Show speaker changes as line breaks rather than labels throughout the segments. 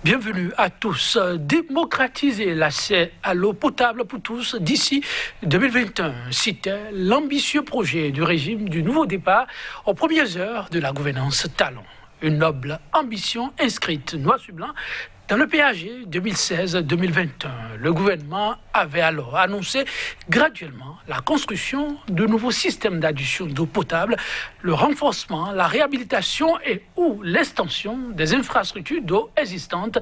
Bienvenue à tous. Démocratiser l'accès à l'eau potable pour tous d'ici 2021, c'était l'ambitieux projet du régime du nouveau départ aux premières heures de la gouvernance Talon. Une noble ambition inscrite noir sur blanc dans le PAG 2016-2021. Le gouvernement avait alors annoncé graduellement la construction de nouveaux systèmes d'adduction d'eau potable, le renforcement, la réhabilitation et ou l'extension des infrastructures d'eau existantes,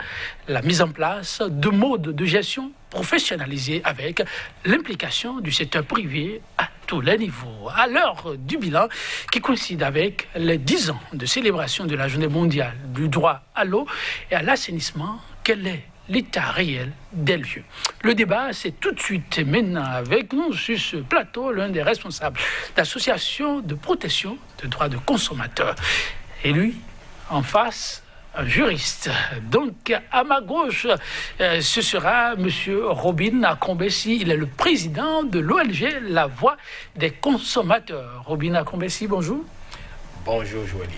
la mise en place de modes de gestion professionnalisés avec l'implication du secteur privé à tous les niveaux. À l'heure du bilan qui coïncide avec les 10 ans de célébration de la Journée mondiale du droit à l'eau et à l'assainissement, quel est l'état réel des lieux? Le débat, c'est tout de suite maintenant avec nous sur ce plateau l'un des responsables d'associations de protection des droits de consommateurs. Et lui, en face, un juriste. Donc, à ma gauche, ce sera M. Robin Akombessi. Il est le président de l'ONG La Voix des consommateurs. Robin Akombessi, bonjour.
Bonjour, Joël.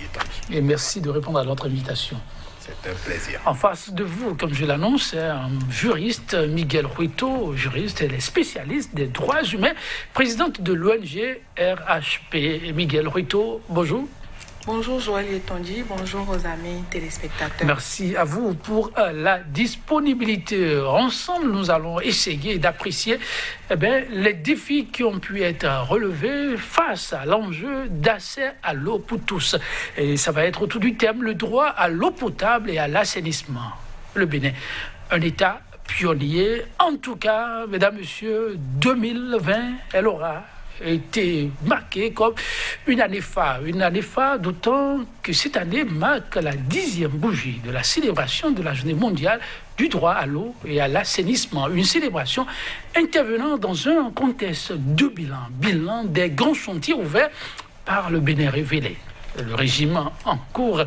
Et merci de répondre à notre invitation.
C'est un plaisir.
En face de vous, comme je l'annonce, c'est un juriste, Miguel Ruito, juriste et spécialiste des droits humains, présidente de l'ONG RHP. Miguel Ruito, bonjour.
Bonjour Joël Yetondi, bonjour aux amis téléspectateurs.
Merci à vous pour la disponibilité. Ensemble, nous allons essayer d'apprécier les défis qui ont pu être relevés face à l'enjeu d'accès à l'eau pour tous. Et ça va être autour du thème le droit à l'eau potable et à l'assainissement. Le Bénin, un État pionnier. En tout cas, mesdames, messieurs, 2020, elle aura été marquée comme une année phare, d'autant que cette année marque la 10e bougie de la célébration de la Journée mondiale du droit à l'eau et à l'assainissement. Une célébration intervenant dans un contexte de bilan des grands chantiers ouverts par le Bénin révélé. Le régime en cours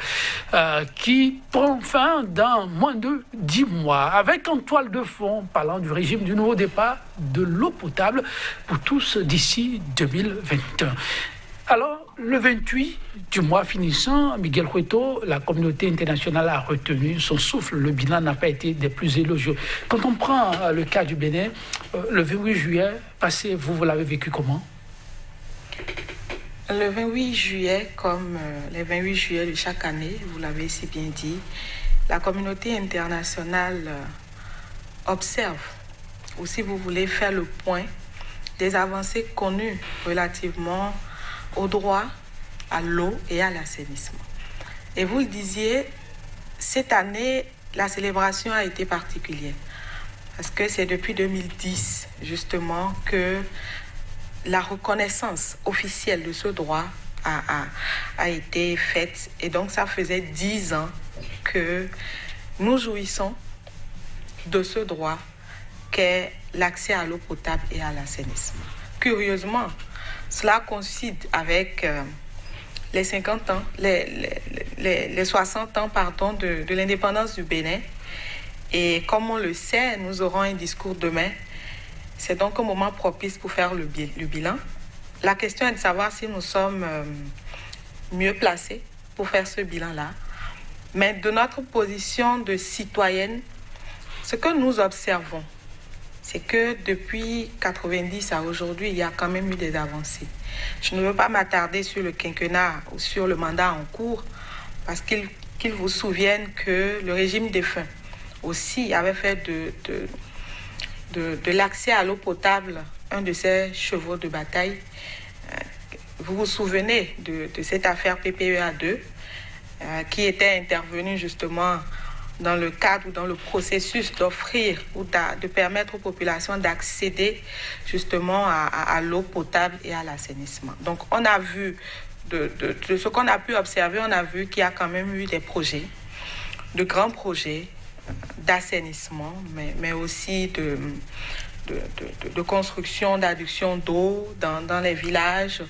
qui prend fin dans moins de 10 mois, avec en toile de fond, parlant du régime du nouveau départ, de l'eau potable pour tous d'ici 2021. Alors, le 28 du mois finissant, Miguel Ruito, la communauté internationale a retenu son souffle. Le bilan n'a pas été des plus élogieux. Quand on prend le cas du Bénin, le 28 juillet passé, vous l'avez vécu comment ?
Le 28 juillet, comme les 28 juillet de chaque année, vous l'avez si bien dit, la communauté internationale observe, ou si vous voulez faire le point, des avancées connues relativement au droit à l'eau et à l'assainissement. Et vous le disiez, cette année, la célébration a été particulière, parce que c'est depuis 2010, justement, que la reconnaissance officielle de ce droit a été faite. Et donc, ça faisait 10 ans que nous jouissons de ce droit qu'est l'accès à l'eau potable et à l'assainissement. Curieusement, cela coïncide avec les 50 ans, les 60 ans de l'indépendance du Bénin. Et comme on le sait, nous aurons un discours demain. C'est donc un moment propice pour faire le bilan. La question est de savoir si nous sommes mieux placés pour faire ce bilan-là. Mais de notre position de citoyenne, ce que nous observons, c'est que depuis 90 à aujourd'hui, il y a quand même eu des avancées. Je ne veux pas m'attarder sur le quinquennat ou sur le mandat en cours, parce qu'il vous souvienne que le régime défunt aussi avait fait de l'accès à l'eau potable un de ses chevaux de bataille. Vous vous souvenez de cette affaire PPEA 2 qui était intervenue justement dans le cadre ou dans le processus d'offrir ou de permettre aux populations d'accéder justement à l'eau potable et à l'assainissement. Donc on a vu, de ce qu'on a pu observer, on a vu qu'il y a quand même eu des projets, de grands projets d'assainissement, mais aussi de construction, d'adduction d'eau dans les villages,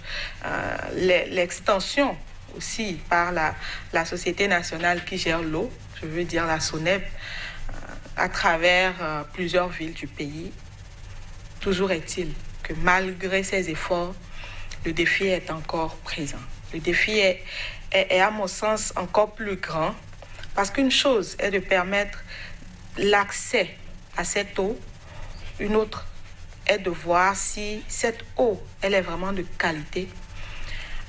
l'extension aussi par la Société nationale qui gère l'eau, je veux dire la SONEB, à travers plusieurs villes du pays. Toujours est-il que malgré ces efforts, le défi est encore présent. Le défi est à mon sens encore plus grand Parce qu'une chose est de permettre l'accès à cette eau, une autre est de voir si cette eau, elle est vraiment de qualité.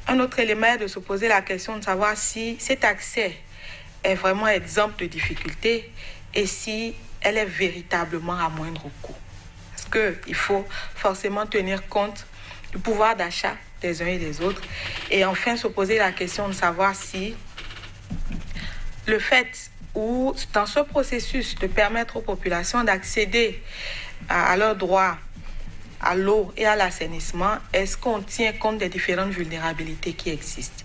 Un autre élément est de se poser la question de savoir si cet accès est vraiment exempt de difficultés et si elle est véritablement à moindre coût. Parce qu'il faut forcément tenir compte du pouvoir d'achat des uns et des autres. Et enfin, se poser la question de savoir si le fait ou dans ce processus de permettre aux populations d'accéder à leurs droits à l'eau et à l'assainissement, est-ce qu'on tient compte des différentes vulnérabilités qui existent?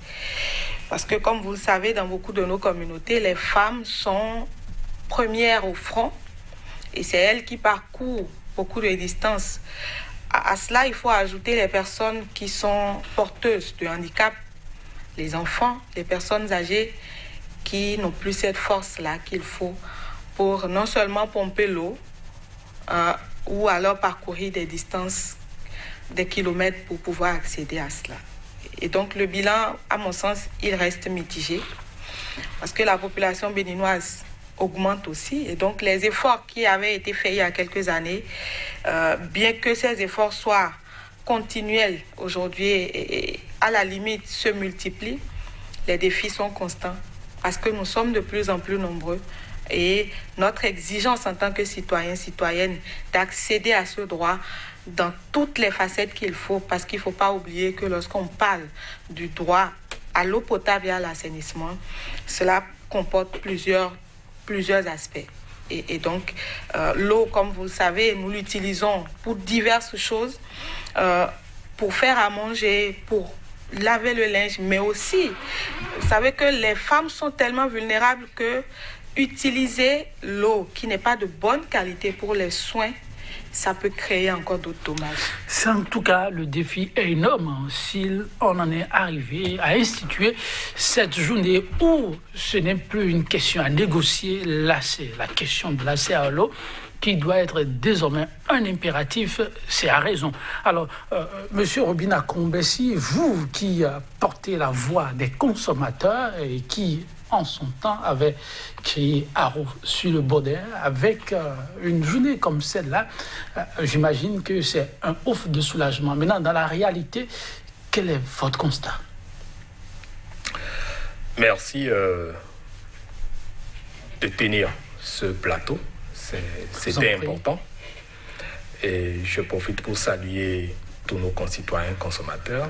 Parce que, comme vous le savez, dans beaucoup de nos communautés, les femmes sont premières au front et c'est elles qui parcourent beaucoup de distances. À cela, il faut ajouter les personnes qui sont porteuses de handicap, les enfants, les personnes âgées qui n'ont plus cette force-là qu'il faut pour non seulement pomper l'eau, ou alors parcourir des distances, des kilomètres pour pouvoir accéder à cela. Et donc le bilan, à mon sens, il reste mitigé parce que la population béninoise augmente aussi. Et donc les efforts qui avaient été faits il y a quelques années, bien que ces efforts soient continuels aujourd'hui et à la limite se multiplient, les défis sont constants parce que nous sommes de plus en plus nombreux. Et notre exigence en tant que citoyens, citoyennes, d'accéder à ce droit dans toutes les facettes qu'il faut, parce qu'il ne faut pas oublier que lorsqu'on parle du droit à l'eau potable et à l'assainissement, cela comporte plusieurs aspects. Et donc, l'eau, comme vous le savez, nous l'utilisons pour diverses choses, pour faire à manger, pour laver le linge, mais aussi, vous savez que les femmes sont tellement vulnérables que utiliser l'eau qui n'est pas de bonne qualité pour les soins, ça peut créer encore d'autres dommages.
C'est en tout cas le défi est énorme si on en est arrivé à instituer cette journée où ce n'est plus une question à négocier, là c'est la question de l'accès à l'eau qui doit être désormais un impératif, c'est à raison. Alors, Monsieur Robina Kombessi, vous qui portez la voix des consommateurs et qui en son temps avait créé Haro sur le Baudin avec une journée comme celle-là, j'imagine que c'est un ouf de soulagement. Maintenant, dans la réalité, quel est votre constat?
Merci de tenir ce plateau. C'était important. Et je profite pour saluer tous nos concitoyens consommateurs.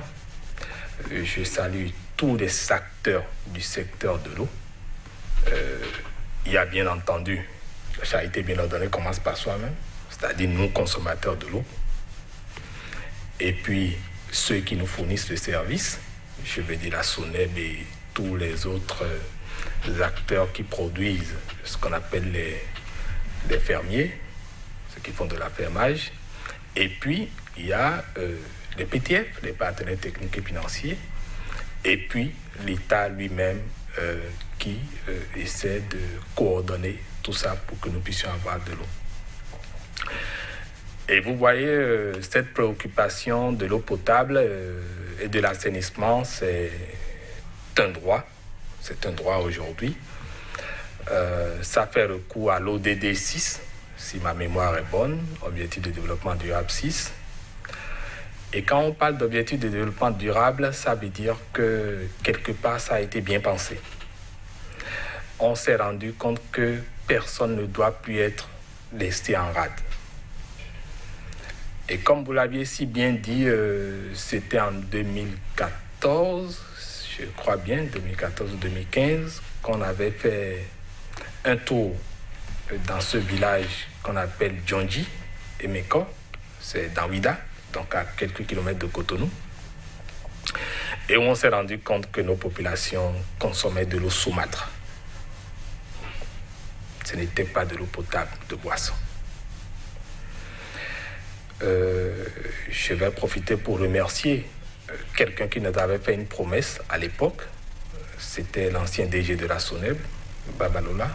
Je salue tous les acteurs du secteur de l'eau. Il y a bien entendu, la charité bien ordonnée commence par soi-même, c'est-à-dire nous consommateurs de l'eau. Et puis ceux qui nous fournissent le service, je veux dire la SONEB et tous les autres acteurs qui produisent ce qu'on appelle les fermiers, ceux qui font de l'affermage. Et puis il y a les PTF, les partenaires techniques et financiers, et puis l'État lui-même qui essaie de coordonner tout ça pour que nous puissions avoir de l'eau. Et vous voyez, cette préoccupation de l'eau potable et de l'assainissement, c'est un droit. C'est un droit aujourd'hui. Ça fait recours à l'ODD 6, si ma mémoire est bonne, Objectif de développement durable 6. Et quand on parle d'objectif de développement durable, ça veut dire que quelque part, ça a été bien pensé. On s'est rendu compte que personne ne doit plus être laissé en rade. Et comme vous l'aviez si bien dit, c'était en 2014, je crois bien, 2014 ou 2015, qu'on avait fait un tour dans ce village qu'on appelle Djondji et Meko, c'est dans Ouida, donc à quelques kilomètres de Cotonou, et où on s'est rendu compte que nos populations consommaient de l'eau saumâtre. Ce n'était pas de l'eau potable de boisson. Je vais profiter pour remercier quelqu'un qui nous avait fait une promesse à l'époque. C'était l'ancien DG de la SONEB, Babalola,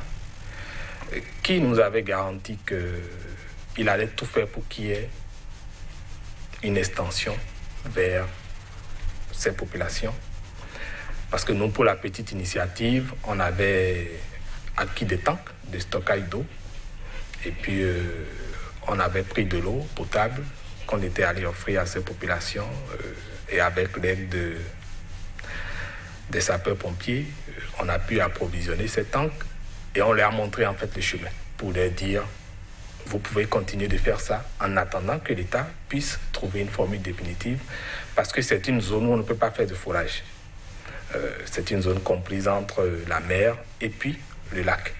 qui nous avait garanti qu'il allait tout faire pour qu'il y ait une extension vers ces populations. Parce que nous, pour la petite initiative, on avait acquis des tanks de stockage d'eau. Et puis, on avait pris de l'eau potable qu'on était allé offrir à ces populations. Et avec l'aide des sapeurs-pompiers, on a pu approvisionner ces tanks. Et on leur a montré en fait le chemin pour leur dire, vous pouvez continuer de faire ça en attendant que l'État puisse trouver une formule définitive. Parce que c'est une zone où on ne peut pas faire de forage. C'est une zone comprise entre la mer et puis le lac.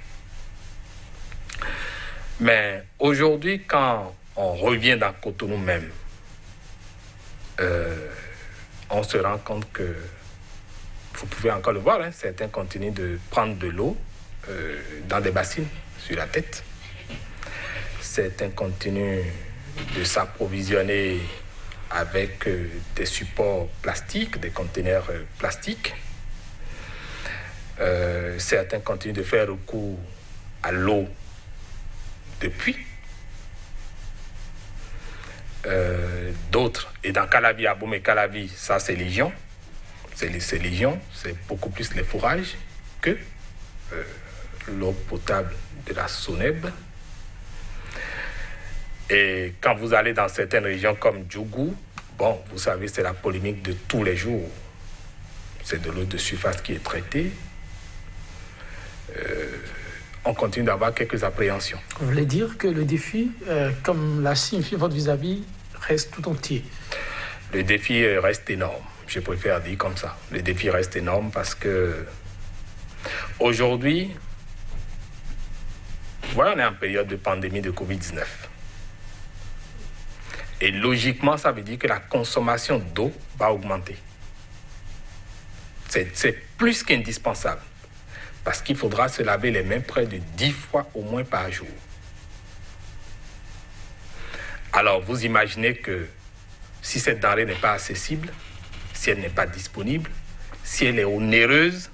Mais aujourd'hui, quand on revient dans Cotonou même, on se rend compte que, vous pouvez encore le voir, hein, certains continuent de prendre de l'eau dans des bassines sur la tête. Certains continuent de s'approvisionner avec des supports plastiques, des conteneurs plastiques. Certains continuent de faire recours à l'eau de pluie. D'autres, et dans Calavi, à Boum et Calavi, ça c'est légion. C'est légion, c'est beaucoup plus les fourrages que l'eau potable de la Soneb. Et quand vous allez dans certaines régions comme Djougou, bon, vous savez, c'est la polémique de tous les jours. C'est de l'eau de surface qui est traitée. On continue d'avoir quelques appréhensions.
Vous voulez dire que le défi, comme l'a signifié votre vis-à-vis, reste tout entier?
Le défi reste énorme. Je préfère dire comme ça. Le défi reste énorme parce que aujourd'hui, voilà, on est en période de pandémie de Covid-19. Et logiquement, ça veut dire que la consommation d'eau va augmenter. C'est plus qu'indispensable. Parce qu'il faudra se laver les mains près de 10 fois au moins par jour. Alors, vous imaginez que si cette denrée n'est pas accessible, si elle n'est pas disponible, si elle est onéreuse,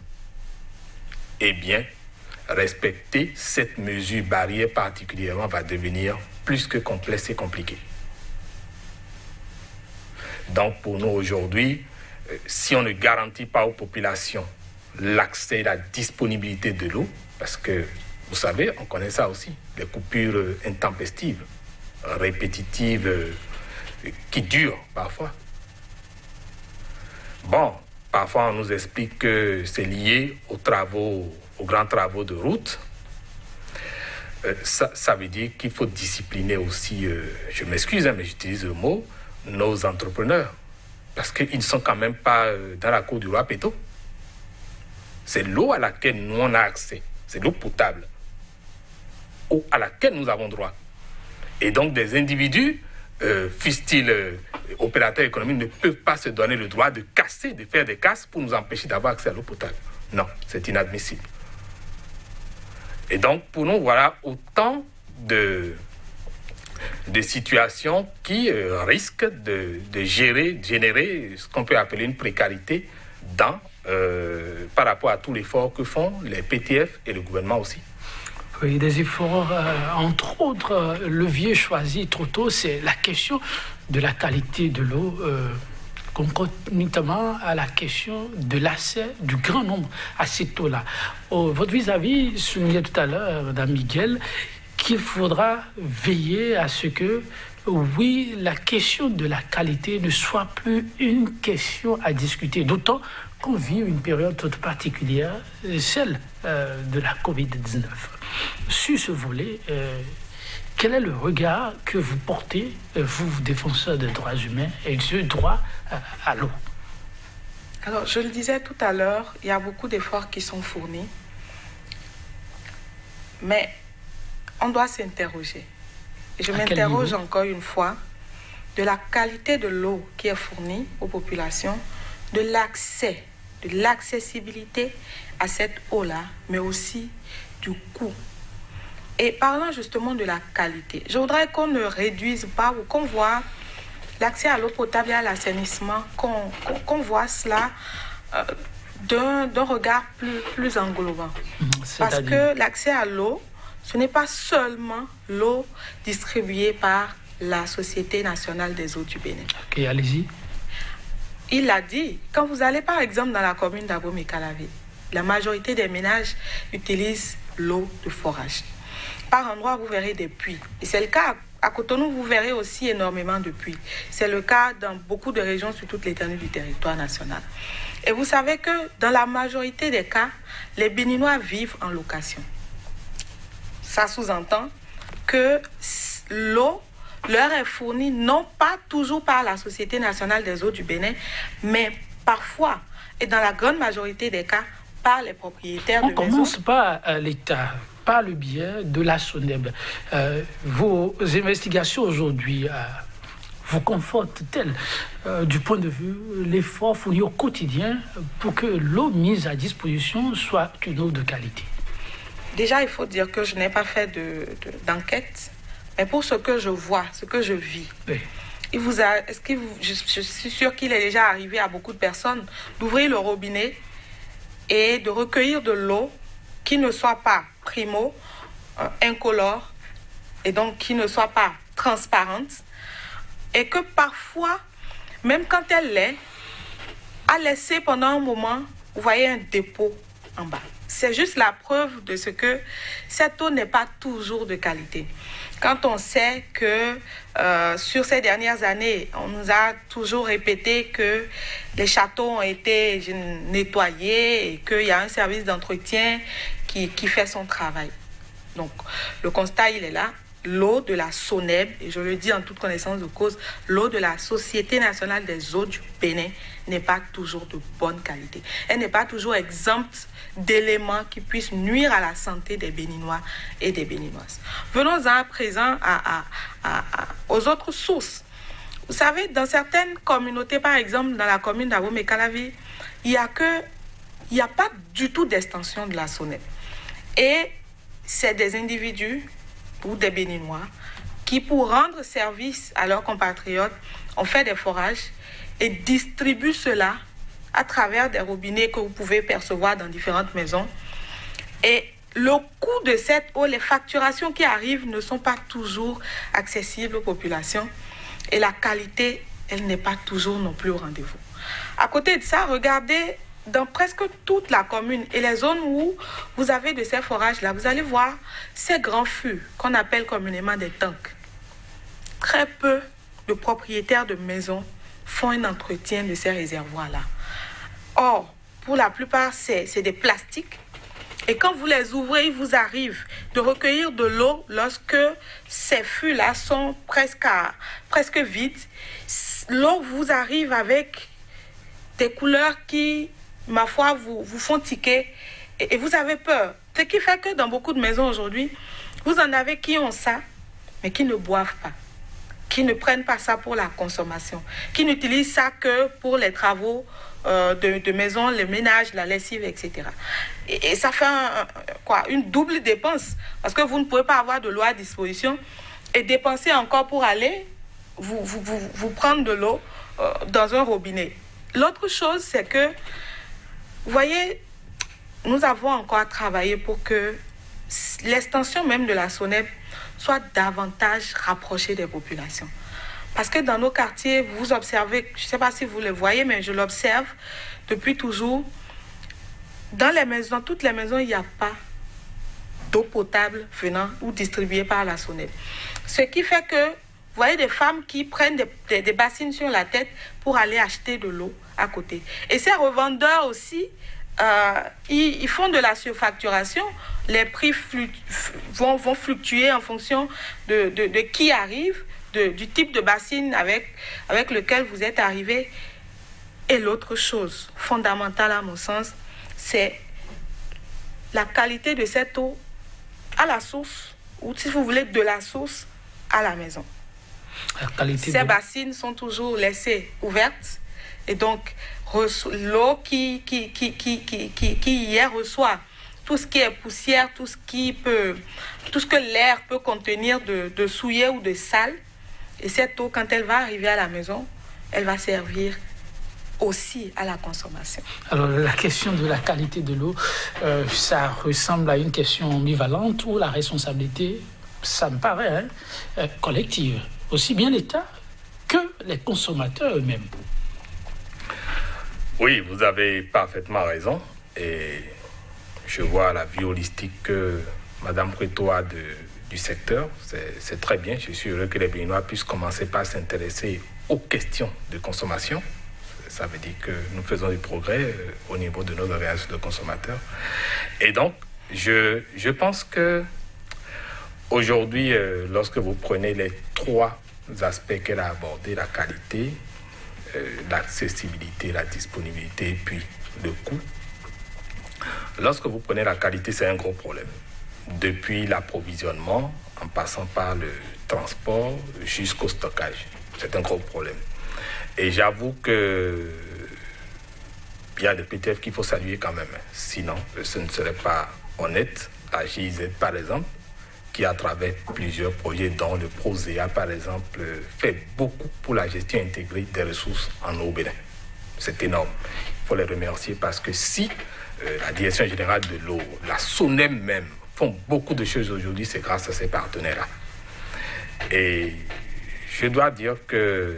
eh bien, respecter cette mesure barrière particulièrement va devenir plus que complexe et compliqué. Donc, pour nous aujourd'hui, si on ne garantit pas aux populations l'accès, la disponibilité de l'eau, parce que, vous savez, on connaît ça aussi, les coupures intempestives, répétitives, qui durent parfois. Bon, parfois on nous explique que c'est lié aux grands travaux de route. Ça veut dire qu'il faut discipliner aussi, je m'excuse, mais j'utilise le mot, nos entrepreneurs. Parce qu'ils ne sont quand même pas dans la cour du roi Péto. C'est l'eau à laquelle nous on a accès. C'est l'eau potable. Eau à laquelle nous avons droit. Et donc des individus, fussent-ils opérateurs économiques, ne peuvent pas se donner le droit de casser, de faire des casses pour nous empêcher d'avoir accès à l'eau potable. Non, c'est inadmissible. Et donc pour nous, voilà autant de situations qui risquent de générer ce qu'on peut appeler une précarité par rapport à tout l'effort que font les PTF et le gouvernement aussi.
Oui, des efforts, entre autres, levier choisi trop tôt, c'est la question de la qualité de l'eau, concomitamment à la question de l'accès du grand nombre à cette eau-là. Votre vis-à-vis soulignait tout à l'heure, Mme Miguel, qu'il faudra veiller à ce que, oui, la question de la qualité ne soit plus une question à discuter, d'autant qu'on vit une période toute particulière, celle de la Covid-19. Sur ce volet, quel est le regard que vous portez, vous, défenseurs des droits humains et ce droit à l'eau?
Alors, je le disais tout à l'heure, il y a beaucoup d'efforts qui sont fournis, mais on doit s'interroger. Et je m'interroge encore une fois de la qualité de l'eau qui est fournie aux populations, de l'accès, de l'accessibilité à cette eau-là, mais aussi du coût. Et parlant justement de la qualité, je voudrais qu'on ne réduise pas ou qu'on voit l'accès à l'eau potable et à l'assainissement, qu'on voit cela d'un regard plus englobant. Parce que l'accès à l'eau, ce n'est pas seulement l'eau distribuée par la Société nationale des eaux du Bénin.
Ok, allez-y.
Il l'a dit, quand vous allez par exemple dans la commune d'Abomey-Calavi, la majorité des ménages utilisent l'eau de forage. Par endroits, vous verrez des puits. Et c'est le cas à Cotonou, vous verrez aussi énormément de puits. C'est le cas dans beaucoup de régions sur toute l'étendue du territoire national. Et vous savez que dans la majorité des cas, les Béninois vivent en location. Ça sous-entend que l'eau leur est fournie non pas toujours par la Société nationale des eaux du Bénin, mais parfois, et dans la grande majorité des cas, par les propriétaires de maisons.
On commence par l'État, par le biais de la SONEB. Vos investigations aujourd'hui vous confortent-elles du point de vue l'effort fourni au quotidien pour que l'eau mise à disposition soit une eau de qualité? Déjà, il faut dire que je n'ai pas fait d'enquête, mais pour ce que je vois, ce que je vis, oui. Je suis sûre qu'il est déjà arrivé à beaucoup de personnes d'ouvrir le robinet et de recueillir de l'eau qui ne soit pas primo, incolore, et donc qui ne soit pas transparente, et que parfois, même quand elle l'est, a laissé pendant un moment, vous voyez un dépôt en bas. C'est juste la preuve de ce que cette eau n'est pas toujours de qualité. Quand on sait que sur ces dernières années, on nous a toujours répété que les châteaux ont été nettoyés et qu'il y a un service d'entretien qui fait son travail. Donc, le constat, il est là. L'eau de la SONEB, et je le dis en toute connaissance de cause, l'eau de la Société nationale des eaux du Bénin n'est pas toujours de bonne qualité. Elle n'est pas toujours exempte d'éléments qui puissent nuire à la santé des Béninois et des Béninoises. Venons à présent aux autres sources. Vous savez, dans certaines communautés, par exemple dans la commune d'Abomey-Calavi, il n'y a pas du tout d'extension de la SONEB. Et c'est des individus ou des Béninois qui, pour rendre service à leurs compatriotes, ont fait des forages et distribuent cela à travers des robinets que vous pouvez percevoir dans différentes maisons. Et le coût de cette eau, les facturations qui arrivent ne sont pas toujours accessibles aux populations. Et la qualité, elle n'est pas toujours non plus au rendez-vous. À côté de ça, regardez dans presque toute la commune et les zones où vous avez de ces forages-là, vous allez voir ces grands fûts qu'on appelle communément des tanks. Très peu de propriétaires de maisons font un entretien de ces réservoirs-là. Or, pour la plupart, c'est des plastiques. Et quand vous les ouvrez, il vous arrive de recueillir de l'eau lorsque ces fûts-là sont presque vides. L'eau vous arrive avec des couleurs qui, ma foi, vous font tiquer et vous avez peur. Ce qui fait que dans beaucoup de maisons aujourd'hui, vous en avez qui ont ça, mais qui ne boivent pas, qui ne prennent pas ça pour la consommation, qui n'utilisent ça que pour les travaux de maison, le ménage, la lessive, etc. Et ça fait une double dépense, parce que vous ne pouvez pas avoir de l'eau à disposition et dépenser encore pour aller vous prendre de l'eau dans un robinet. L'autre chose, c'est que, vous voyez, nous avons encore à travailler pour que l'extension même de la SONEB soit davantage rapprochée des populations. Parce que dans nos quartiers, vous observez, je ne sais pas si vous le voyez, mais je l'observe depuis toujours, dans les maisons, toutes les maisons, il n'y a pas d'eau potable venant ou distribuée par la SONEB. Ce qui fait que, vous voyez des femmes qui prennent des bassines sur la tête pour aller acheter de l'eau à côté. Et ces revendeurs aussi, ils font de la surfacturation. Les prix vont fluctuer en fonction de qui arrive, du type de bassine avec lequel vous êtes arrivé. Et l'autre chose fondamentale à mon sens, c'est la qualité de cette eau à la source, ou si vous voulez, de la source à la maison. Ces bassines sont toujours laissées ouvertes et donc l'eau qui y est reçoit tout ce qui est poussière, tout ce que l'air peut contenir de souillé ou de sale. Et cette eau, quand elle va arriver à la maison, elle va servir aussi à la consommation. Alors la question de la qualité de l'eau, ça ressemble à une question ambivalente où la responsabilité, ça me paraît, collective. Aussi bien l'État que les consommateurs eux-mêmes.
Oui, vous avez parfaitement raison. Et Je vois la vie holistique que Madame Preto a du secteur. C'est très bien. Je suis heureux que les Béninois puissent commencer par s'intéresser aux questions de consommation. Ça veut dire que nous faisons du progrès au niveau de nos organisations de consommateurs. Et donc, je pense que aujourd'hui, lorsque vous prenez les 3 aspects qu'elle a abordés, la qualité, l'accessibilité, la disponibilité, puis le coût, lorsque vous prenez la qualité, c'est un gros problème. Depuis l'approvisionnement, en passant par le transport jusqu'au stockage. C'est un gros problème. Et j'avoue que il y a des PTF qu'il faut saluer quand même. Sinon, ce ne serait pas honnête. La GIZ, par exemple, qui à travers plusieurs projets, dont le PROSEA, par exemple, fait beaucoup pour la gestion intégrée des ressources en eau au Bénin. C'est énorme. Il faut les remercier parce que si la Direction générale de l'eau, la SONEM même, font beaucoup de choses aujourd'hui, c'est grâce à ces partenaires-là. Et je dois dire que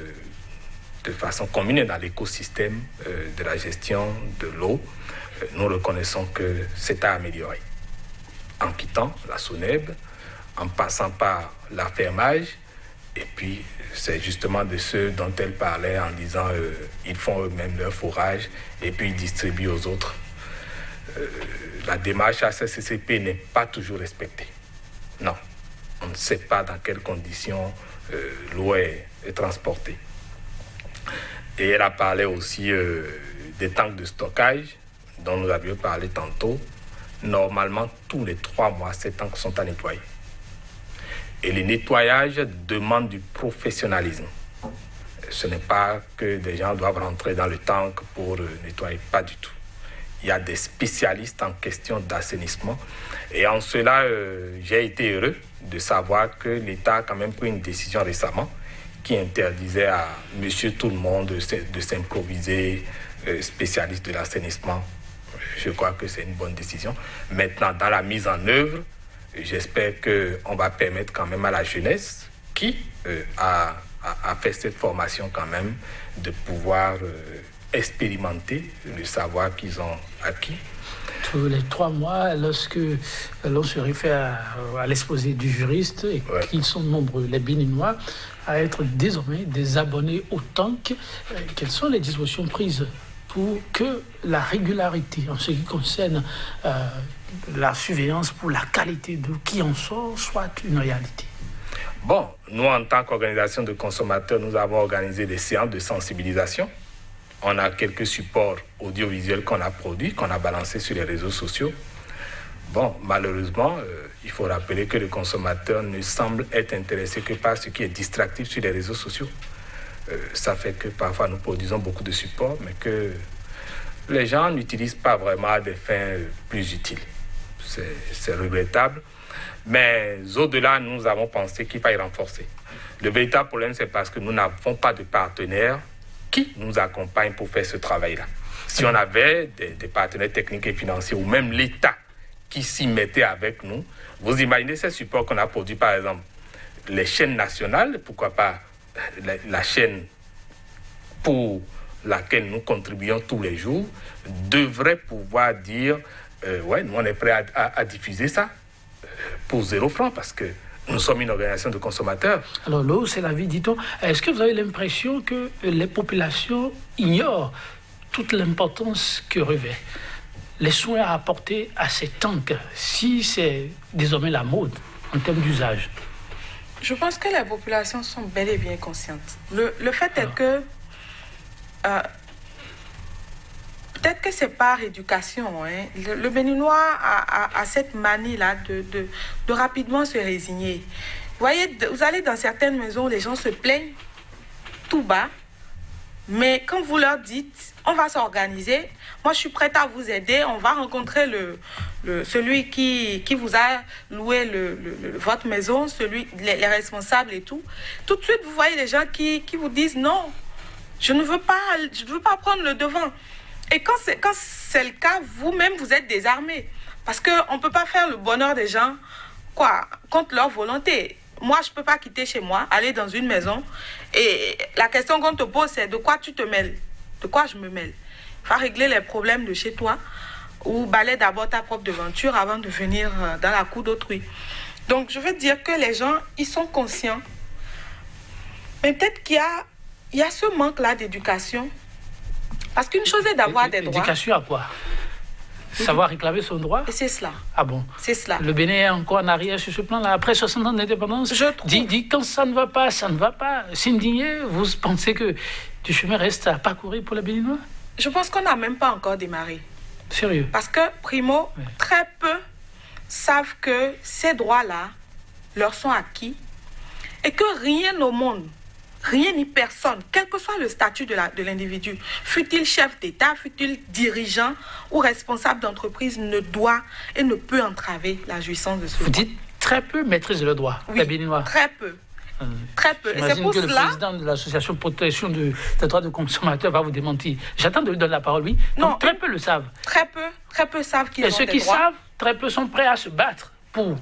de façon commune dans l'écosystème de la gestion de l'eau, nous reconnaissons que c'est à améliorer. En quittant la SONEB, en passant par l'affermage, et puis c'est justement de ceux dont elle parlait en disant ils font eux-mêmes leur forage et puis ils distribuent aux autres. La démarche HACCP n'est pas toujours respectée. Non, on ne sait pas dans quelles conditions l'eau est transportée. Et elle a parlé aussi des tanks de stockage dont nous avions parlé tantôt. Normalement, tous les 3 mois, ces tanks sont à nettoyer. Et le nettoyage demande du professionnalisme. Ce n'est pas que des gens doivent rentrer dans le tank pour nettoyer, pas du tout. Il y a des spécialistes en question d'assainissement. Et en cela, j'ai été heureux de savoir que l'État a quand même pris une décision récemment qui interdisait à monsieur tout le monde de s'improviser spécialiste de l'assainissement. Je crois que c'est une bonne décision. Maintenant, dans la mise en œuvre, j'espère qu'on va permettre quand même à la jeunesse qui a fait cette formation quand même de pouvoir expérimenter le savoir qu'ils ont acquis.
Tous les 3 mois, lorsque l'on se réfère à l'exposé du juriste, et qu'ils sont nombreux, les Béninois, à être désormais des abonnés au tank, quelles sont les dispositions prises pour que la régularité en ce qui concerne la surveillance pour la qualité de qui en sort soit une réalité?
Bon, nous en tant qu'organisation de consommateurs, nous avons organisé des séances de sensibilisation. On a quelques supports audiovisuels qu'on a produits, qu'on a balancés sur les réseaux sociaux. Bon, malheureusement, il faut rappeler que le consommateur ne semble être intéressé que par ce qui est distractif sur les réseaux sociaux. Ça fait que parfois nous produisons beaucoup de supports, mais que les gens n'utilisent pas vraiment à des fins plus utiles. C'est regrettable. Mais au-delà, nous avons pensé qu'il fallait renforcer. Le véritable problème, c'est parce que nous n'avons pas de partenaires qui nous accompagnent pour faire ce travail-là. Si on avait des partenaires techniques et financiers, ou même l'État qui s'y mettait avec nous, vous imaginez ces supports qu'on a produits, par exemple, les chaînes nationales, pourquoi pas la chaîne pour laquelle nous contribuons tous les jours, devrait pouvoir dire ouais, nous on est prêt à diffuser ça pour 0 francs parce que nous sommes une organisation de consommateurs.
Alors l'eau, c'est la vie, dit-on. Est-ce que vous avez l'impression que les populations ignorent toute l'importance que revêt les soins à apporter à ces tanks, si c'est désormais la mode en termes d'usage?
Je pense que les populations sont bel et bien conscientes. Le fait est que peut-être que c'est par éducation. Hein. Le Béninois a cette manie-là de rapidement se résigner. Vous voyez, vous allez dans certaines maisons, les gens se plaignent tout bas. Mais quand vous leur dites, on va s'organiser, moi je suis prête à vous aider, on va rencontrer celui qui vous a loué votre maison, les responsables et tout. Tout de suite, vous voyez les gens qui vous disent non, je ne veux pas prendre le devant. Et quand c'est le cas, vous-même, vous êtes désarmés. Parce qu'on ne peut pas faire le bonheur des gens contre leur volonté. Moi, je ne peux pas quitter chez moi, aller dans une maison. Et la question qu'on te pose, c'est de quoi tu te mêles? De quoi je me mêle? Il faut régler les problèmes de chez toi ou balaie d'abord ta propre devanture avant de venir dans la cour d'autrui. Donc, je veux dire que les gens, ils sont conscients. Mais peut-être qu'il y a ce manque-là d'éducation. Parce qu'une chose est d'avoir des droits.
Éducation à quoi? Savoir réclamer son droit?
Et c'est cela.
Ah bon?
C'est cela.
Le Bénin est encore en arrière sur ce plan-là. Après 60 ans d'indépendance,
je trouve...
dit quand ça ne va pas, ça ne va pas. S'indigner, vous pensez que du chemin reste à parcourir pour les Béninois?
Je pense qu'on n'a même pas encore démarré.
Sérieux?
Parce que, primo, très peu savent que ces droits-là leur sont acquis et que rien au monde, rien ni personne, quel que soit le statut de l'individu, fût-il chef d'État, fût-il dirigeant ou responsable d'entreprise, ne doit et ne peut entraver la jouissance de ce droit.
Vous dites très peu maîtrisent le droit,
oui,
les Béninois.
Très peu. Très peu. Et c'est pour
que
cela...
le président de l'association de protection des droits de consommateurs va vous démentir. J'attends de lui donner la parole, oui.
Non,
très peu le savent.
Très peu savent qu'ils ont des droits.
Et ceux qui savent, très peu sont prêts à se battre pour...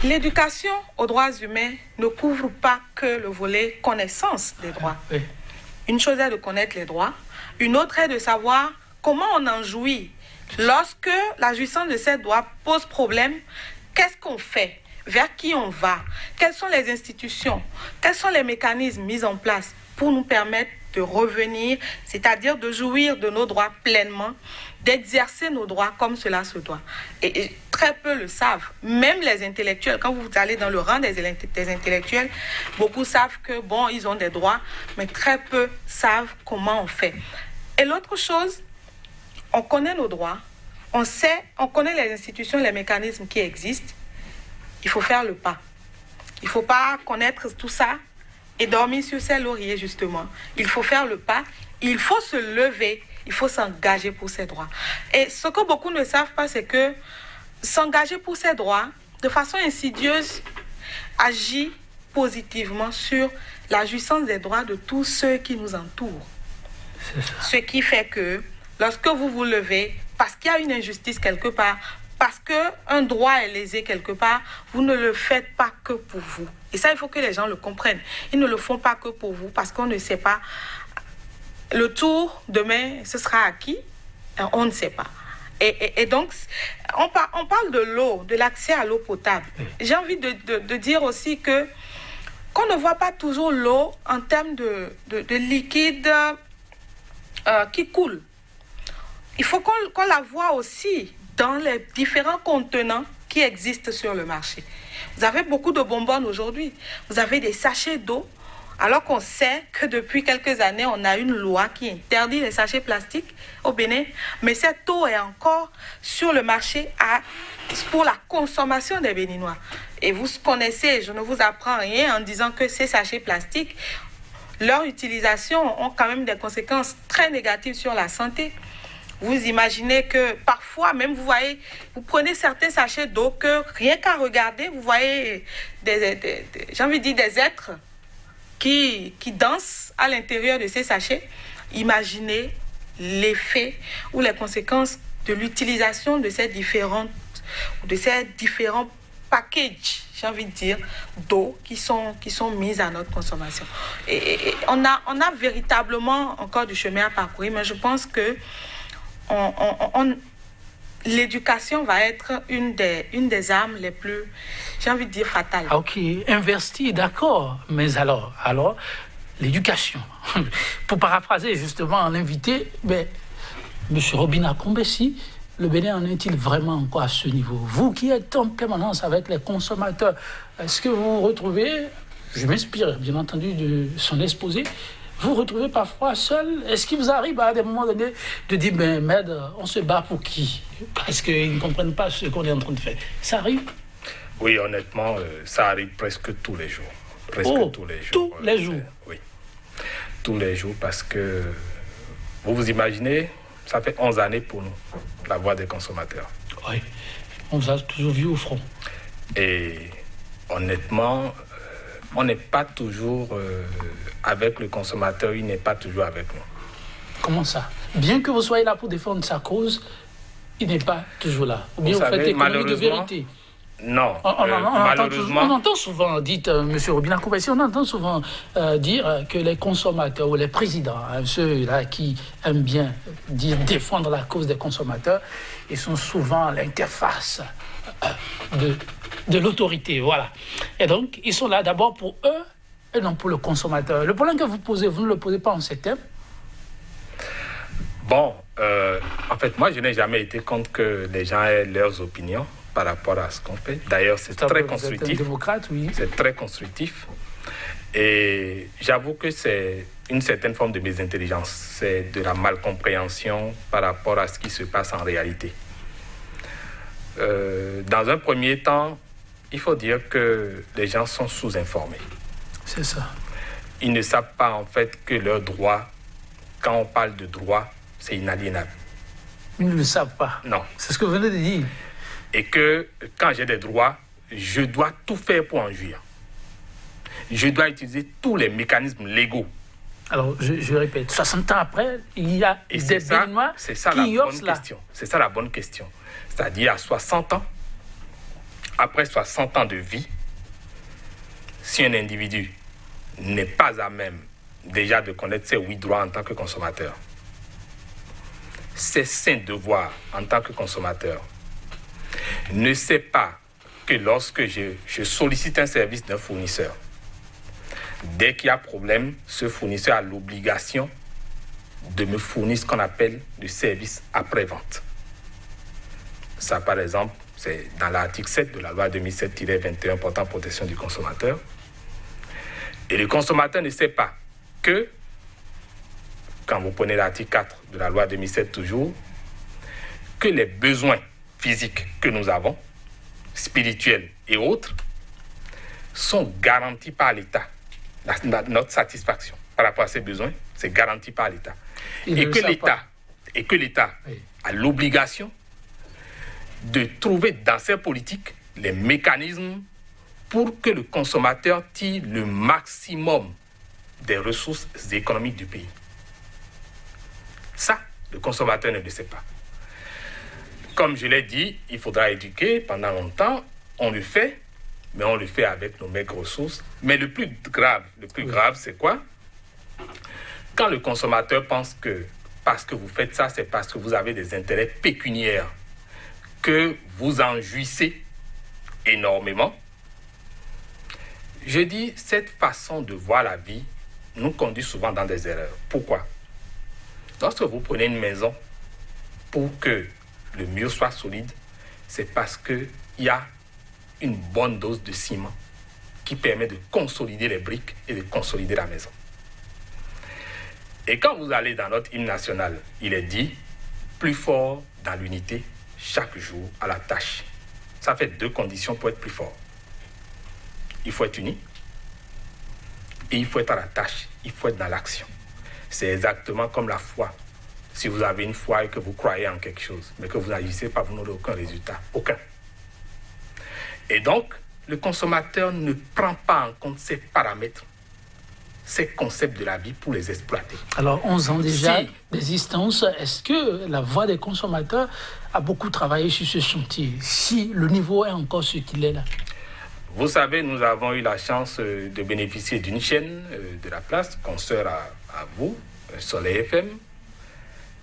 L'éducation aux droits humains ne couvre pas que le volet connaissance des droits.
Oui.
Une chose est de connaître les droits, une autre est de savoir comment on en jouit. Lorsque la jouissance de ces droits pose problème, qu'est-ce qu'on fait? Vers qui on va? Quelles sont les institutions? Quels sont les mécanismes mis en place pour nous permettre de revenir, c'est-à-dire de jouir de nos droits pleinement, d'exercer nos droits comme cela se doit. Et très peu le savent. Même les intellectuels, quand vous allez dans le rang des intellectuels, beaucoup savent que, bon, ils ont des droits, mais très peu savent comment on fait. Et l'autre chose, on connaît nos droits, on connaît les institutions, les mécanismes qui existent. Il faut faire le pas. Il ne faut pas connaître tout ça et dormir sur ses lauriers, justement. Il faut faire le pas, il faut se lever, il faut s'engager pour ses droits. Et ce que beaucoup ne savent pas, c'est que s'engager pour ses droits, de façon insidieuse, agit positivement sur la jouissance des droits de tous ceux qui nous entourent.
C'est ça.
Ce qui fait que, lorsque vous vous levez, parce qu'il y a une injustice quelque part, parce qu'un droit est lésé quelque part, vous ne le faites pas que pour vous. Et ça, il faut que les gens le comprennent. Ils ne le font pas que pour vous, parce qu'on ne sait pas. Le tour, demain, ce sera à qui? On ne sait pas. Et donc, on parle de l'eau, de l'accès à l'eau potable. J'ai envie de dire aussi qu'on ne voit pas toujours l'eau en termes de liquide qui coule. Il faut qu'on la voie aussi dans les différents contenants qui existent sur le marché. Vous avez beaucoup de bonbonnes aujourd'hui. Vous avez des sachets d'eau, alors qu'on sait que depuis quelques années, on a une loi qui interdit les sachets plastiques au Bénin. Mais cette eau est encore sur le marché pour la consommation des Béninois. Et vous connaissez, je ne vous apprends rien en disant que ces sachets plastiques, leur utilisation ont quand même des conséquences très négatives sur la santé. Vous imaginez que parfois, même vous prenez certains sachets d'eau que rien qu'à regarder, vous voyez j'ai envie de dire des êtres qui dansent à l'intérieur de ces sachets. Imaginez l'effet ou les conséquences de l'utilisation de ces différents packages, j'ai envie de dire, d'eau qui sont mises à notre consommation. Et on a véritablement encore du chemin à parcourir, mais je pense que l'éducation va être une des armes les plus, j'ai envie de dire, fatales.
Ok, investi, d'accord. Mais alors, l'éducation. Pour paraphraser justement l'invité, M. Robina Kombessi, le Bénin en est-il vraiment encore à ce niveau? Vous qui êtes en permanence avec les consommateurs, est-ce que vous retrouvez, je m'inspire bien entendu de son exposé, vous retrouvez parfois seul? Est-ce qu'il vous arrive à des moments donnés de dire, merde, on se bat pour qui? Parce qu'ils ne comprennent pas ce qu'on est en train de faire. Ça arrive?
Oui, honnêtement, ça arrive presque tous les jours.
Tous les jours?
Oui. Tous les jours, parce que vous imaginez, ça fait 11 années pour nous, la voix des consommateurs.
Oui, on vous a toujours vu au front.
Et honnêtement, on n'est pas toujours avec le consommateur, il n'est pas toujours avec nous.
Comment ça? Bien que vous soyez là pour défendre sa cause, il n'est pas toujours là. Ou bien vous faites économie de vérité.
Non,
malheureusement... On entend souvent, dites M. Robina Koubessi, on entend souvent dire que les consommateurs ou les présidents, ceux-là qui aiment bien défendre la cause des consommateurs, ils sont souvent l'interface de l'autorité, voilà. Et donc, ils sont là d'abord pour eux et non pour le consommateur. Le problème que vous posez, vous ne le posez pas en ces termes?
Bon, en fait, moi, je n'ai jamais été contre que les gens aient leurs opinions par rapport à ce qu'on fait. D'ailleurs, c'est très constructif.
Vous êtes un démocrate, oui.
C'est très constructif. Et j'avoue que c'est une certaine forme de mésintelligence. C'est de la malcompréhension par rapport à ce qui se passe en réalité. Dans un premier temps, il faut dire que les gens sont sous-informés.
C'est ça.
Ils ne savent pas en fait que leurs droits, quand on parle de droits, c'est inaliénable.
Ils ne le savent pas.
Non.
C'est ce que vous venez de dire.
Et que quand j'ai des droits, je dois tout faire pour en jouir. Je dois utiliser tous les mécanismes légaux.
Alors, je répète, 60 ans après, il y a des Béninois qui ignorent cela.
C'est ça la bonne question. C'est-à-dire à 60 ans, après 60 ans de vie, si un individu n'est pas à même déjà de connaître ses 8 droits en tant que consommateur, ses 5 devoirs en tant que consommateur, ne sait pas que lorsque je sollicite un service d'un fournisseur, dès qu'il y a problème, ce fournisseur a l'obligation de me fournir ce qu'on appelle le service après-vente. Ça, par exemple, c'est dans l'article 7 de la loi 2007-21 portant protection du consommateur. Et le consommateur ne sait pas que, quand vous prenez l'article 4 de la loi 2007 toujours, que les besoins physiques que nous avons, spirituels et autres, sont garantis par l'État. Notre satisfaction par rapport à ces besoins, c'est garanti par l'État. Et que l'État oui. a l'obligation de trouver dans ses politiques les mécanismes pour que le consommateur tire le maximum des ressources économiques du pays. Ça, le consommateur ne le sait pas. Comme je l'ai dit, il faudra éduquer pendant longtemps. On le fait, mais on le fait avec nos maigres ressources. Mais le plus grave, c'est quoi? Quand le consommateur pense que parce que vous faites ça, c'est parce que vous avez des intérêts pécuniaires, que vous en jouissez énormément. Je dis, cette façon de voir la vie nous conduit souvent dans des erreurs. Pourquoi? Lorsque vous prenez une maison, pour que le mur soit solide, c'est parce qu'il y a une bonne dose de ciment qui permet de consolider les briques et de consolider la maison. Et quand vous allez dans notre hymne national, il est dit « plus fort dans l'unité, chaque jour à la tâche ». Ça fait 2 conditions pour être plus fort. Il faut être uni et il faut être à la tâche, il faut être dans l'action. C'est exactement comme la foi. Si vous avez une foi et que vous croyez en quelque chose, mais que vous n'agissez pas, vous n'aurez aucun résultat. Aucun. Et donc, le consommateur ne prend pas en compte ces paramètres, ces concepts de la vie pour les exploiter.
Alors, 11 ans déjà d'existence, est-ce que la voix des consommateurs a beaucoup travaillé sur ce chantier, si le niveau est encore ce qu'il est là?
Vous savez, nous avons eu la chance de bénéficier d'une chaîne de la place, consoeur à vous, Soleil FM,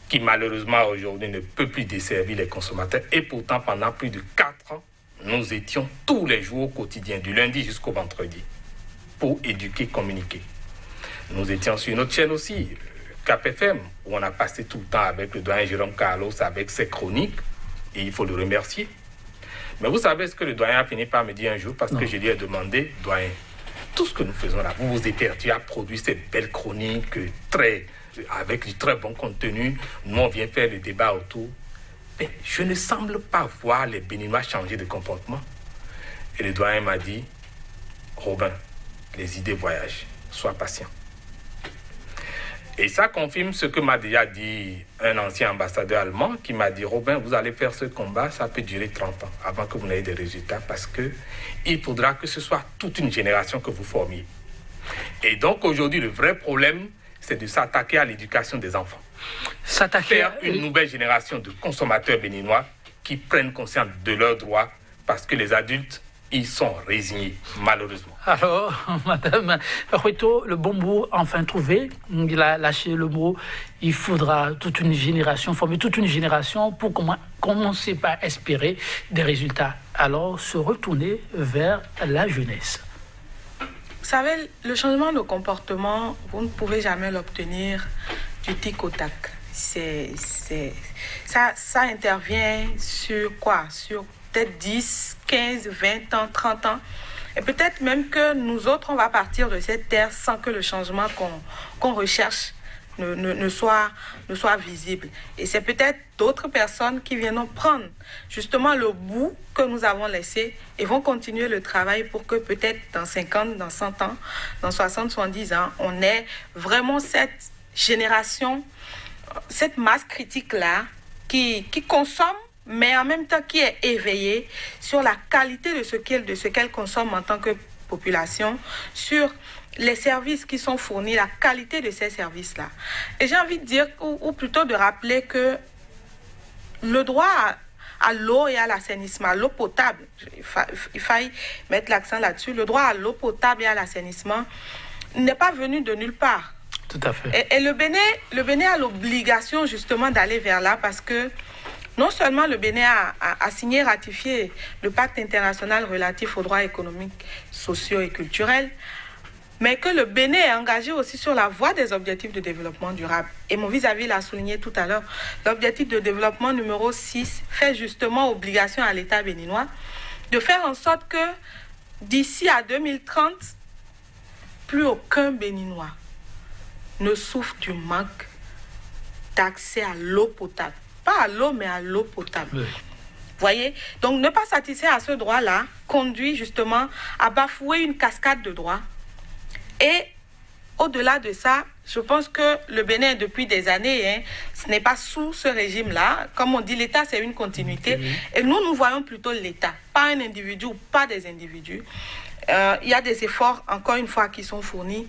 qui malheureusement aujourd'hui ne peut plus desservir les consommateurs. Et pourtant, pendant plus de 4 ans, nous étions tous les jours au quotidien, du lundi jusqu'au vendredi, pour éduquer, communiquer. Nous étions sur une autre chaîne aussi, Cap FM, où on a passé tout le temps avec le doyen Jérôme Carlos, avec ses chroniques, et il faut le remercier. Mais vous savez ce que le doyen a fini par me dire un jour, parce que je lui ai demandé, doyen, tout ce que nous faisons là, vous vous épertuez à produire ces belles chroniques avec du très bon contenu, nous on vient faire le débat autour. Mais je ne semble pas voir les Béninois changer de comportement. Et le doyen m'a dit, Robin, les idées voyagent, sois patient. Et ça confirme ce que m'a déjà dit un ancien ambassadeur allemand qui m'a dit, Robin, vous allez faire ce combat, ça peut durer 30 ans avant que vous n'ayez des résultats parce qu'il faudra que ce soit toute une génération que vous formiez. Et donc aujourd'hui, le vrai problème, c'est de s'attaquer à l'éducation des enfants. Faire une nouvelle génération de consommateurs béninois qui prennent conscience de leurs droits, parce que les adultes, ils sont résignés, malheureusement.
Alors, Madame Rueto, le bon mot enfin trouvé. Il a lâché le mot. Il faudra toute une génération, former toute une génération pour commencer par espérer des résultats. Alors, se retourner vers la jeunesse.
Vous savez, le changement de comportement, vous ne pouvez jamais l'obtenir du tic au tac. Ça intervient sur quoi? Sur peut-être 10, 15, 20 ans, 30 ans. Et peut-être même que nous autres, on va partir de cette terre sans que le changement qu'on recherche ne soit visible. Et c'est peut-être d'autres personnes qui viendront prendre justement le bout que nous avons laissé et vont continuer le travail pour que peut-être dans 50, dans 100 ans, dans 60, 70 ans, on ait vraiment cette génération, cette masse critique-là qui consomme, mais en même temps qui est éveillée sur la qualité de ce qu'elle consomme en tant que population, sur les services qui sont fournis, la qualité de ces services-là. Et j'ai envie de dire, ou plutôt de rappeler que le droit à l'eau et à l'assainissement, à l'eau potable, il faille mettre l'accent là-dessus, le droit à l'eau potable et à l'assainissement n'est pas venu de nulle part.
Tout à fait.
Et le Bénin a l'obligation justement d'aller vers là parce que non seulement le Bénin a signé et ratifié le pacte international relatif aux droits économiques, sociaux et culturels, mais que le Bénin est engagé aussi sur la voie des objectifs de développement durable. Et mon vis-à-vis l'a souligné tout à l'heure, l'objectif de développement numéro 6 fait justement obligation à l'État béninois de faire en sorte que d'ici à 2030, plus aucun Béninois ne souffre du manque d'accès à l'eau potable. Pas à l'eau, mais à l'eau potable. Oui. Voyez? Donc, ne pas satisfaire à ce droit-là conduit justement à bafouer une cascade de droits. Et au-delà de ça, je pense que le Bénin, depuis des années, ce n'est pas sous ce régime-là. Comme on dit, l'État, c'est une continuité. Oui. Et nous voyons plutôt l'État, pas un individu ou pas des individus. Il y a des efforts, encore une fois, qui sont fournis.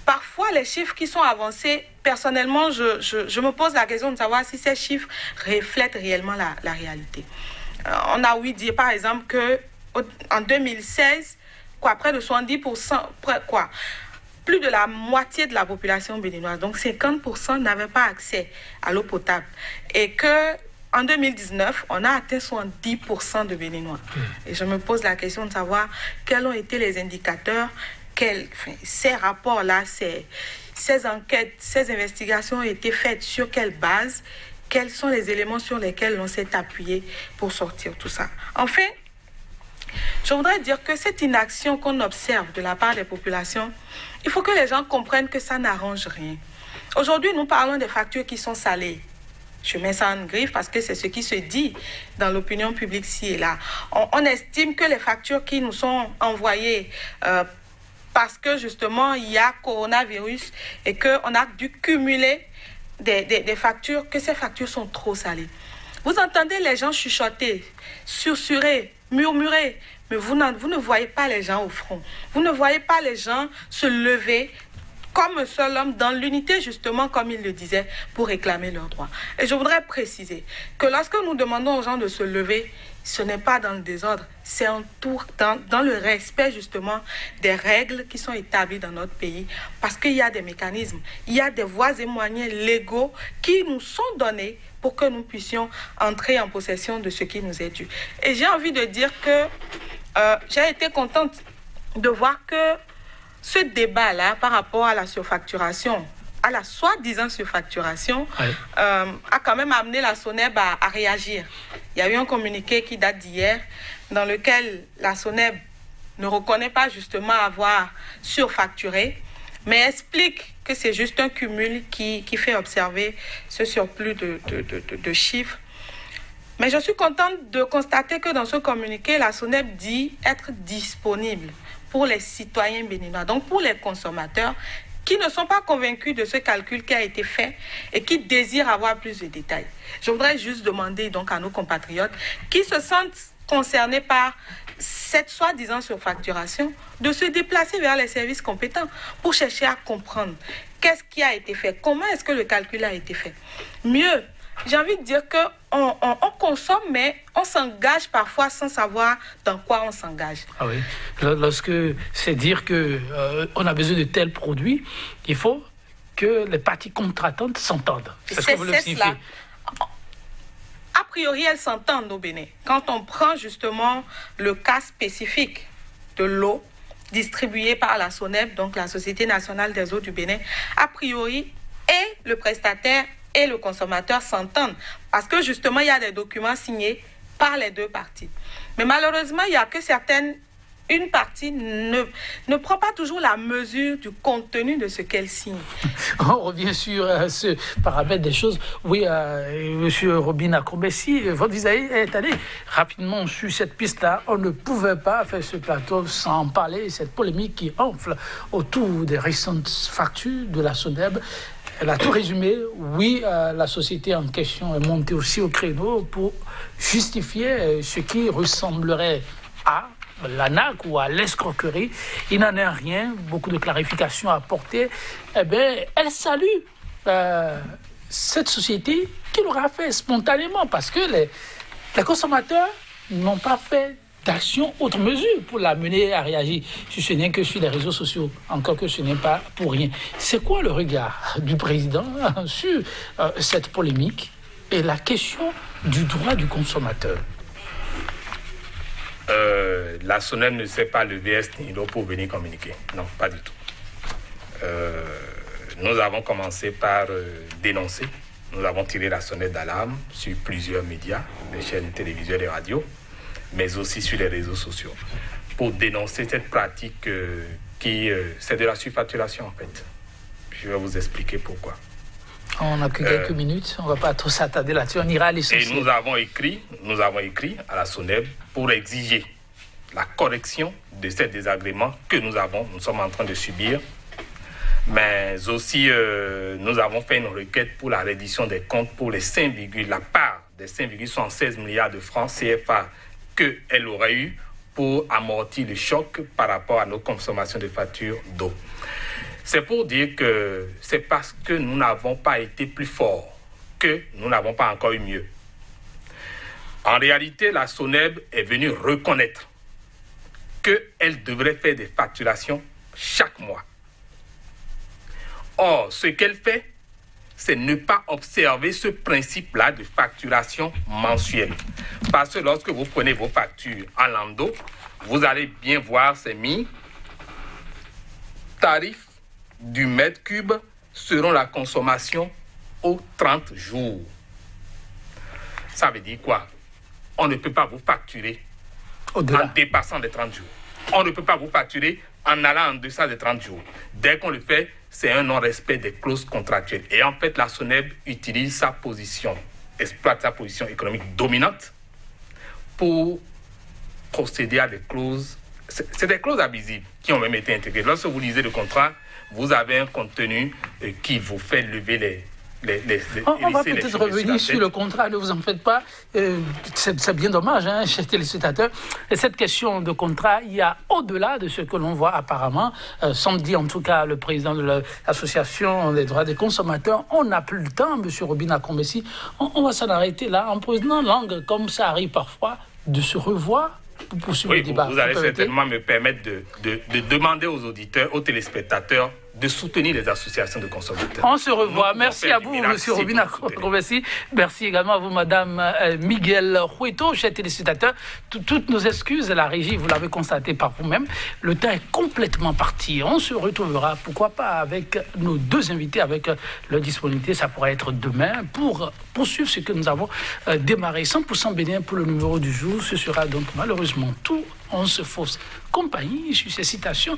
Parfois, les chiffres qui sont avancés, personnellement, je me pose la question de savoir si ces chiffres reflètent réellement la réalité. On a ouï dire, par exemple, qu'en 2016, près de 70%, plus de la moitié de la population béninoise, donc 50%, n'avaient pas accès à l'eau potable. Et qu'en 2019, on a atteint 70% de Béninois. Et je me pose la question de savoir quels ont été les indicateurs, ces rapports-là, ces enquêtes, ces investigations ont été faites sur quelle base, quels sont les éléments sur lesquels on s'est appuyé pour sortir tout ça. Enfin, je voudrais dire que cette inaction qu'on observe de la part des populations, il faut que les gens comprennent que ça n'arrange rien. Aujourd'hui, nous parlons des factures qui sont salées. Je mets ça en griffe parce que c'est ce qui se dit dans l'opinion publique ci et là. On estime que les factures qui nous sont envoyées parce que justement il y a coronavirus et qu'on a dû cumuler des factures, que ces factures sont trop salées. Vous entendez les gens chuchoter, susurrer, murmurer, mais vous ne voyez pas les gens au front. Vous ne voyez pas les gens se lever comme un seul homme dans l'unité, justement, comme il le disait, pour réclamer leurs droits. Et je voudrais préciser que lorsque nous demandons aux gens de se lever, ce n'est pas dans le désordre, c'est dans le respect, justement, des règles qui sont établies dans notre pays, parce qu'il y a des mécanismes, il y a des voies et moyens légaux qui nous sont donnés pour que nous puissions entrer en possession de ce qui nous est dû. Et j'ai envie de dire que j'ai été contente de voir que ce débat-là, par rapport à la surfacturation, à la soi-disant surfacturation, a quand même amené la SONEB à réagir. Il y a eu un communiqué qui date d'hier, dans lequel la SONEB ne reconnaît pas justement avoir surfacturé, mais explique que c'est juste un cumul qui fait observer ce surplus de chiffres. Mais je suis contente de constater que dans ce communiqué, la SONEB dit être disponible pour les citoyens béninois, donc pour les consommateurs qui ne sont pas convaincus de ce calcul qui a été fait et qui désirent avoir plus de détails. Je voudrais juste demander donc à nos compatriotes qui se sentent concernés par cette soi-disant surfacturation de se déplacer vers les services compétents pour chercher à comprendre qu'est-ce qui a été fait, comment est-ce que le calcul a été fait. Mieux, j'ai envie de dire qu'on consomme, mais on s'engage parfois sans savoir dans quoi on s'engage.
Ah oui. Lorsque c'est dire qu'on a besoin de tels produits, il faut que les parties contractantes s'entendent.
C'est cela. A priori, elles s'entendent au Bénin. Quand on prend justement le cas spécifique de l'eau distribuée par la SONEB, donc la Société nationale des eaux du Bénin, a priori, et le prestataire et le consommateur s'entendent. Parce que justement, il y a des documents signés par les deux parties. Mais malheureusement, il y a que une partie ne prend pas toujours la mesure du contenu de ce qu'elle signe.
On revient sur ce paramètre des choses. Oui, M. Robin Akrombessi, votre vis-à-vis est allé rapidement sur cette piste-là. On ne pouvait pas faire ce plateau sans parler, cette polémique qui enfle autour des récentes factures de la SONEB. Elle a tout résumé. Oui, la société en question est montée aussi au créneau pour justifier ce qui ressemblerait à l'ANAC ou à l'escroquerie. Il n'en est rien. Beaucoup de clarifications à apporter. Eh bien, elle salue cette société qui l'aura fait spontanément parce que les consommateurs n'ont pas fait d'action autre mesure pour l'amener à réagir. Si ce n'est que sur les réseaux sociaux, encore que ce n'est pas pour rien. C'est quoi le regard du président sur cette polémique et la question du droit du consommateur?
La SONEB ne s'est pas levée à ce niveau pour venir communiquer. Non, pas du tout. Nous avons commencé par dénoncer. Nous avons tiré la sonnette d'alarme sur plusieurs médias, les chaînes télévisuelles et radios, mais aussi sur les réseaux sociaux, pour dénoncer cette pratique c'est de la surfacturation en fait. Je vais vous expliquer pourquoi.
On n'a que quelques minutes, on ne va pas trop s'attarder là-dessus, on ira à l'essentiel.
Et nous avons écrit à la SONEB pour exiger la correction de ces désagréments que nous sommes en train de subir. Mais aussi, nous avons fait une requête pour la reddition des comptes pour la part des 5,76 milliards de francs CFA qu'elle aurait eu pour amortir le choc par rapport à nos consommations de factures d'eau. C'est pour dire que c'est parce que nous n'avons pas été plus forts que nous n'avons pas encore eu mieux. En réalité, la SONEB est venue reconnaître qu'elle devrait faire des facturations chaque mois. Or, ce qu'elle fait, c'est ne pas observer ce principe-là de facturation mensuelle. Parce que lorsque vous prenez vos factures en lando, vous allez bien voir, c'est mis tarif du mètre cube selon la consommation aux 30 jours. Ça veut dire quoi? On ne peut pas vous facturer en dépassant les 30 jours. On ne peut pas vous facturer en allant en deçà des 30 jours. Dès qu'on le fait, c'est un non-respect des clauses contractuelles. Et en fait, la SONEB utilise exploite sa position économique dominante pour procéder à des clauses. C'est des clauses abusives qui ont même été intégrées. Lorsque vous lisez le contrat, vous avez un contenu qui vous fait lever
on va peut-être revenir sur le contrat, ne vous en faites pas. C'est bien dommage, chers téléspectateurs. Et cette question de contrat, il y a au-delà de ce que l'on voit apparemment. Samedi, en tout cas, le président de l'Association des droits des consommateurs, on n'a plus le temps, M. Robin Akrombessi. On va s'en arrêter là, en prenant langue, comme ça arrive parfois, de se revoir pour poursuivre le débat.
Vous allez certainement me permettre de demander aux auditeurs, aux téléspectateurs, de soutenir les associations de consommateurs.
On se revoit. Merci à vous, M. Robin Akrombessi. Merci également à vous, Mme Miguel Hueto, chers téléspectateurs. Toutes nos excuses, la régie, vous l'avez constaté par vous-même. Le temps est complètement parti. On se retrouvera, pourquoi pas, avec nos deux invités, avec leur disponibilité. Ça pourrait être demain pour poursuivre ce que nous avons démarré. 100% Bénin pour le numéro du jour. Ce sera donc malheureusement tout. On se fausse compagnie sur ces citations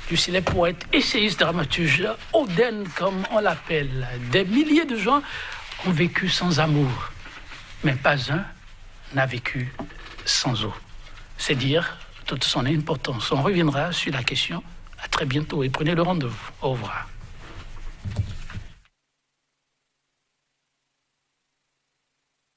du célèbre poète, essayiste, dramaturge Oden, comme on l'appelle. Des milliers de gens ont vécu sans amour, mais pas un n'a vécu sans eau. C'est dire toute son importance. On reviendra sur la question. À très bientôt et prenez le rendez-vous. Au revoir.